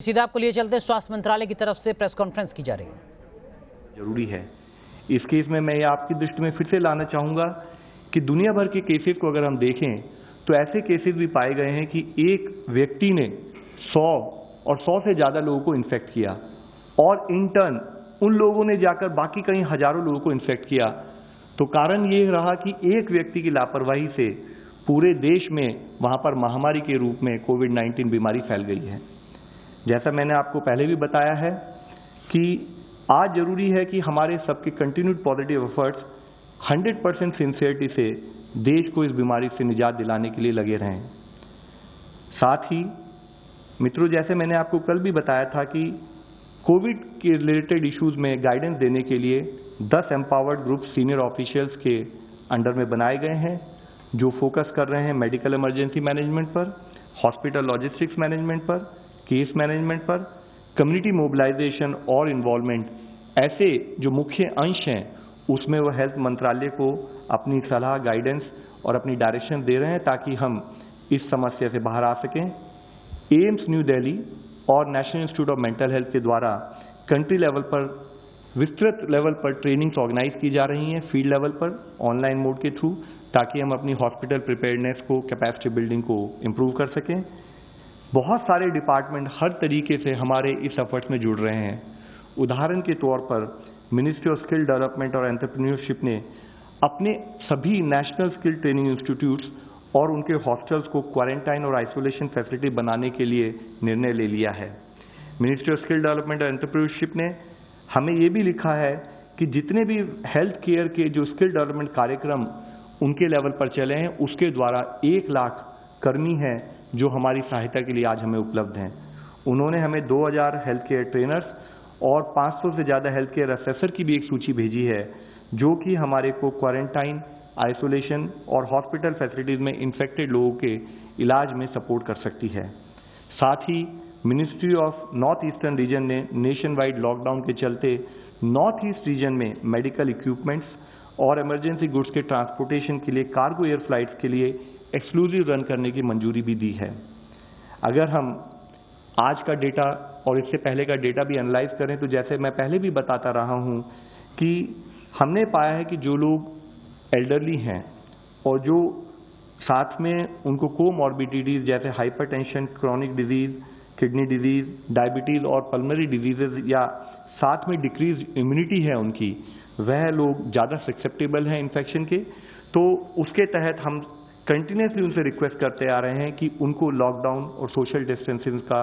सीधा आपको लिए चलते स्वास्थ्य मंत्रालय की तरफ से प्रेस कॉन्फ्रेंस की जा रही है। जरूरी है। इस केस में मैं आपकी दृष्टि में फिर से लाना चाहूंगा कि दुनिया भर के केसेस को अगर हम देखें तो ऐसे केसेस भी पाए गए हैं कि एक व्यक्ति ने 100 और 100 से ज्यादा लोगों को इन्फेक्ट किया और इंटर्न उन लोगों ने जाकर बाकी कई हजारों लोगों को इन्फेक्ट किया। तो कारण ये रहा कि एक व्यक्ति की लापरवाही से पूरे देश में वहां पर महामारी के रूप में कोविड-19 बीमारी फैल गई है। जैसा मैंने आपको पहले भी बताया है कि आज जरूरी है कि हमारे सबके कंटिन्यूड पॉजिटिव एफर्ट्स 100% सिंसियरिटी से देश को इस बीमारी से निजात दिलाने के लिए लगे रहें। साथ ही मित्रों, जैसे मैंने आपको कल भी बताया था कि कोविड के रिलेटेड इश्यूज में गाइडेंस देने के लिए 10 एम्पावर्ड ग्रुप सीनियर ऑफिशियल्स के अंडर में बनाए गए हैं, जो फोकस कर रहे हैं मेडिकल इमरजेंसी मैनेजमेंट पर, हॉस्पिटल लॉजिस्टिक्स मैनेजमेंट पर, केस मैनेजमेंट पर, कम्युनिटी मोबिलाइजेशन और इन्वॉल्वमेंट, ऐसे जो मुख्य अंश हैं उसमें वो हेल्थ मंत्रालय को अपनी सलाह, गाइडेंस और अपनी डायरेक्शन दे रहे हैं ताकि हम इस समस्या से बाहर आ सकें। एम्स न्यू दिल्ली और national institute of mental health के द्वारा कंट्री लेवल पर विस्तृत लेवल पर ट्रेनिंग्स ऑर्गेनाइज की जा रही हैं, फील्ड लेवल पर ऑनलाइन मोड के थ्रू, ताकि हम अपनी हॉस्पिटल प्रिपेयर्डनेस को, कैपेसिटी बिल्डिंग को इम्प्रूव कर सकें। बहुत सारे डिपार्टमेंट हर तरीके से हमारे इस एफर्ट्स में जुड़ रहे हैं। उदाहरण के तौर पर मिनिस्ट्री ऑफ स्किल डेवलपमेंट और एंटरप्रेन्योरशिप ने अपने सभी नेशनल स्किल ट्रेनिंग इंस्टीट्यूट्स और उनके हॉस्टल्स को क्वारंटाइन और आइसोलेशन फैसिलिटी बनाने के लिए निर्णय ले लिया है। मिनिस्ट्री ऑफ स्किल डेवलपमेंट और एंटरप्रेन्योरशिप ने हमें ये भी लिखा है कि जितने भी हेल्थ केयर के जो स्किल डेवलपमेंट कार्यक्रम उनके लेवल पर चले हैं, उसके द्वारा 1 लाख कर्मी हैं जो हमारी सहायता के लिए आज हमें उपलब्ध हैं। उन्होंने हमें 2000 हेल्थ केयर ट्रेनर्स और 500 से ज़्यादा हेल्थ केयर असेसर की भी एक सूची भेजी है, जो कि हमारे को क्वारंटाइन, आइसोलेशन और हॉस्पिटल फैसिलिटीज़ में इन्फेक्टेड लोगों के इलाज में सपोर्ट कर सकती है। साथ ही ministry of north eastern region ने नेशन वाइड लॉकडाउन के चलते नॉर्थ ईस्ट रीजन में मेडिकल इक्विपमेंट्स और इमरजेंसी गुड्स के ट्रांसपोर्टेशन के लिए कार्गो एयर फ्लाइट्स के लिए एक्सक्लूसिव रन करने की मंजूरी भी दी है। अगर हम आज का डेटा और इससे पहले का डेटा भी एनालाइज करें तो जैसे मैं पहले भी बताता रहा हूं कि हमने पाया है कि जो लोग एल्डरली हैं और जो साथ में उनको कोमॉर्बिडिटीज जैसे hypertension, chronic disease, kidney disease, diabetes और पल्मोनरी डिजीजेज या साथ में डिक्रीज इम्यूनिटी है उनकी, वह लोग ज़्यादा ससेप्टेबल हैं इन्फेक्शन के। तो उसके तहत हम कंटिन्यूसली उनसे रिक्वेस्ट करते आ रहे हैं कि उनको लॉकडाउन और सोशल डिस्टेंसिंग का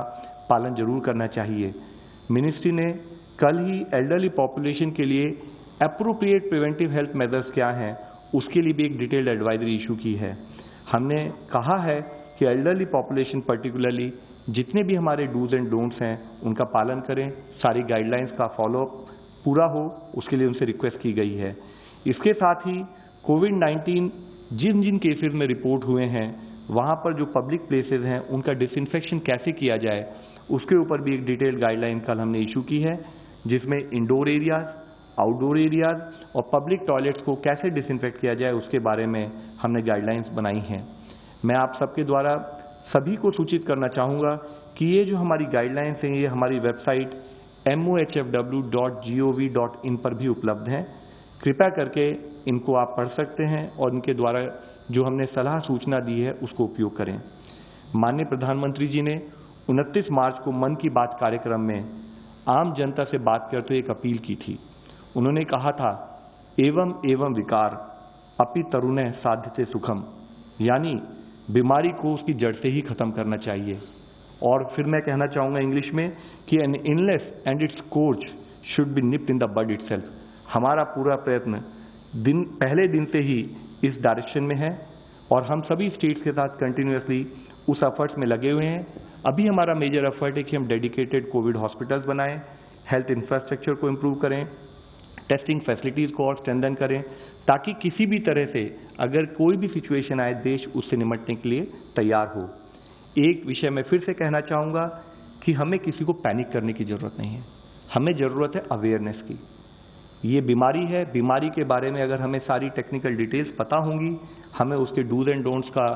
पालन जरूर करना चाहिए। मिनिस्ट्री ने कल ही एल्डरली पॉपुलेशन के लिए एप्रोप्रिएट प्रिवेंटिव हेल्थ मेजर्स क्या हैं उसके लिए भी एक डिटेल्ड एडवाइजरी इशू की है। हमने कहा है कि एल्डरली पॉपुलेशन पर्टिकुलरली जितने भी हमारे डूज एंड डोंट्स हैं उनका पालन करें, सारी गाइडलाइंस का फॉलोअप पूरा हो, उसके लिए उनसे रिक्वेस्ट की गई है। इसके साथ ही कोविड-19 जिन जिन केसेस में रिपोर्ट हुए हैं वहां पर जो पब्लिक प्लेसेस हैं उनका डिसइंफेक्शन कैसे किया जाए उसके ऊपर भी एक डिटेल्ड गाइडलाइन कल हमने इशू की है, जिसमें इंडोर एरियाज, आउटडोर एरियाज और पब्लिक टॉयलेट्स को कैसे डिसइंफेक्ट किया जाए उसके बारे में हमने गाइडलाइंस बनाई हैं। मैं आप सबके द्वारा सभी को सूचित करना चाहूँगा कि ये जो हमारी गाइडलाइंस हैं ये हमारी वेबसाइट mohfw.gov.in पर भी उपलब्ध हैं। कृपया करके इनको आप पढ़ सकते हैं और इनके द्वारा जो हमने सलाह सूचना दी है उसको उपयोग करें। माननीय प्रधानमंत्री जी ने 29 मार्च को मन की बात कार्यक्रम में आम जनता से बात करते हुए एक अपील की थी। उन्होंने कहा था, एवं एवं विकार अपि तरुणः साध्यते सुखम, यानी बीमारी को उसकी जड़ से ही खत्म करना चाहिए। और फिर मैं कहना चाहूँगा इंग्लिश में कि an illness and its course should be nipped in the bud itself. हमारा पूरा प्रयत्न पहले दिन से ही इस डायरेक्शन में है और हम सभी स्टेट्स के साथ कंटिन्यूसली उस एफर्ट्स में लगे हुए हैं। अभी हमारा मेजर एफर्ट है कि हम डेडिकेटेड कोविड हॉस्पिटल्स बनाएं, हेल्थ इंफ्रास्ट्रक्चर को इम्प्रूव करें, टेस्टिंग फैसिलिटीज़ को और स्ट्रेंथन करें, ताकि किसी भी तरह से अगर कोई भी सिचुएशन आए देश उससे निपटने के लिए तैयार हो। एक विषय मैं फिर से कहना चाहूँगा कि हमें किसी को पैनिक करने की ज़रूरत नहीं है, हमें ज़रूरत है अवेयरनेस की। ये बीमारी है, बीमारी के बारे में अगर हमें सारी टेक्निकल डिटेल्स पता होंगी, हमें उसके डूज एंड डोंट्स का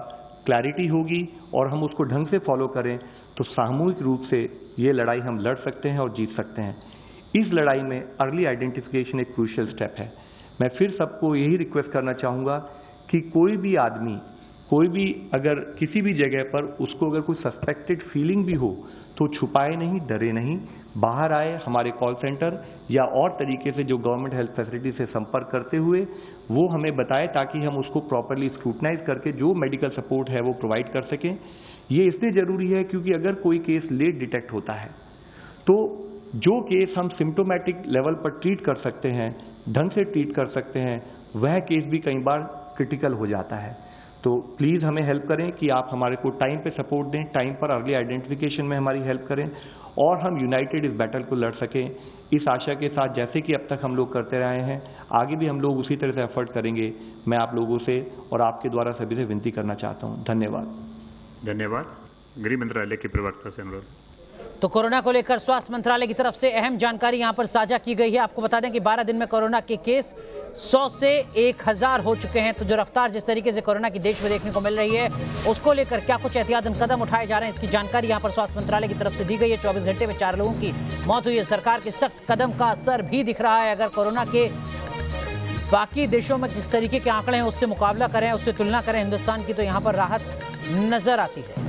क्लैरिटी होगी और हम उसको ढंग से फॉलो करें तो सामूहिक रूप से ये लड़ाई हम लड़ सकते हैं और जीत सकते हैं। इस लड़ाई में अर्ली आइडेंटिफिकेशन एक क्रूशियल स्टेप है। मैं फिर सबको यही रिक्वेस्ट करना चाहूँगा कि कोई भी आदमी, कोई भी अगर किसी भी जगह पर उसको अगर कोई सस्पेक्टेड फीलिंग भी हो तो छुपाए नहीं, डरे नहीं, बाहर आए, हमारे कॉल सेंटर या और तरीके से जो गवर्नमेंट हेल्थ फैसिलिटी से संपर्क करते हुए वो हमें बताए, ताकि हम उसको प्रॉपरली स्क्रूटनाइज करके जो मेडिकल सपोर्ट है वो प्रोवाइड कर सकें। ये इसलिए ज़रूरी है क्योंकि अगर कोई केस लेट डिटेक्ट होता है तो जो केस हम सिम्टोमेटिक लेवल पर ट्रीट कर सकते हैं, ढंग से ट्रीट कर सकते हैं, वह केस भी कई बार क्रिटिकल हो जाता है। तो प्लीज़ हमें हेल्प करें कि आप हमारे को टाइम पे सपोर्ट दें, टाइम पर अर्ली आइडेंटिफिकेशन में हमारी हेल्प करें और हम यूनाइटेड इस बैटल को लड़ सकें। इस आशा के साथ जैसे कि अब तक हम लोग करते रहे हैं, आगे भी हम लोग उसी तरह से एफर्ट करेंगे। मैं आप लोगों से और आपके द्वारा सभी से विनती करना चाहता हूँ। धन्यवाद। धन्यवाद। गृह मंत्रालय के प्रवक्ता से अनुरोध। तो कोरोना को लेकर स्वास्थ्य मंत्रालय की तरफ से अहम जानकारी यहां पर साझा की गई है। आपको बता दें कि 12 दिन में कोरोना के केस 100 से 1000 हो चुके हैं। तो जो रफ्तार जिस तरीके से कोरोना की देश में देखने को मिल रही है, उसको लेकर क्या कुछ एहतियातन कदम उठाए जा रहे हैं, इसकी जानकारी यहां पर स्वास्थ्य मंत्रालय की तरफ से दी गई है। 24 घंटे में 4 लोगों की मौत हुई है। सरकार के सख्त कदम का असर भी दिख रहा है। अगर कोरोना के बाकी देशों में जिस तरीके के आंकड़े हैं उससे मुकाबला करें, उससे तुलना करें हिंदुस्तान की, तो यहाँ पर राहत नजर आती है।